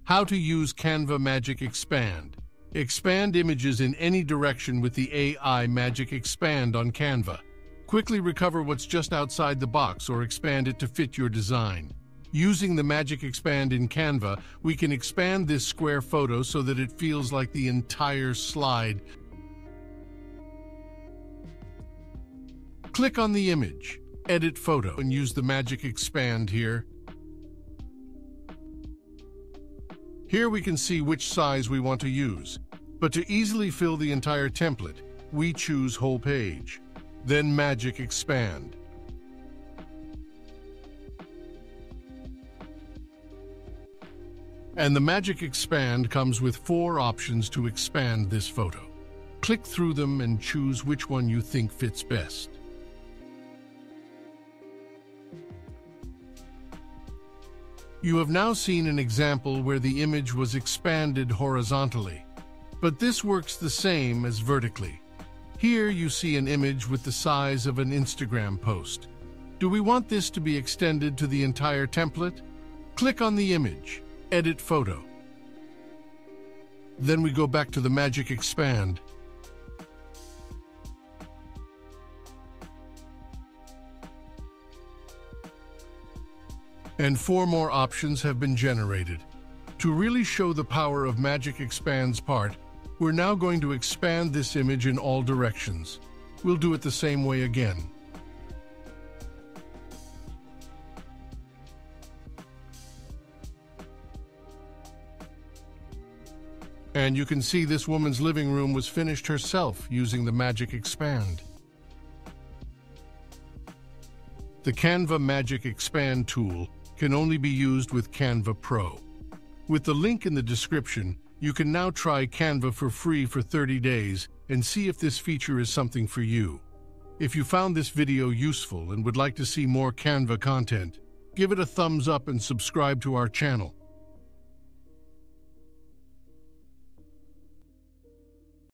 How to use Canva Magic Expand. Expand images in any direction with the AI Magic Expand on Canva. Quickly recover what's just outside the box or expand it to fit your design. Using the Magic Expand in Canva, we can expand this square photo so that it feels like the entire slide. Click on the image, edit photo, and use the Magic Expand here. Here we can see which size we want to use, but to easily fill the entire template, we choose whole page, then Magic Expand. And the Magic Expand comes with 4 options to expand this photo. Click through them and choose which one you think fits best. You have now seen an example where the image was expanded horizontally, but this works the same as vertically. Here you see an image with the size of an Instagram post. Do we want this to be extended to the entire template? Click on the image, edit photo. Then we go back to the Magic Expand. And 4 more options have been generated. To really show the power of Magic Expand's part, we're now going to expand this image in all directions. We'll do it the same way again. And you can see this woman's living room was finished herself using the Magic Expand. The Canva Magic Expand tool can only be used with Canva Pro. With the link in the description, you can now try Canva for free for 30 days and see if this feature is something for you. If you found this video useful and would like to see more Canva content, give it a thumbs up and subscribe to our channel.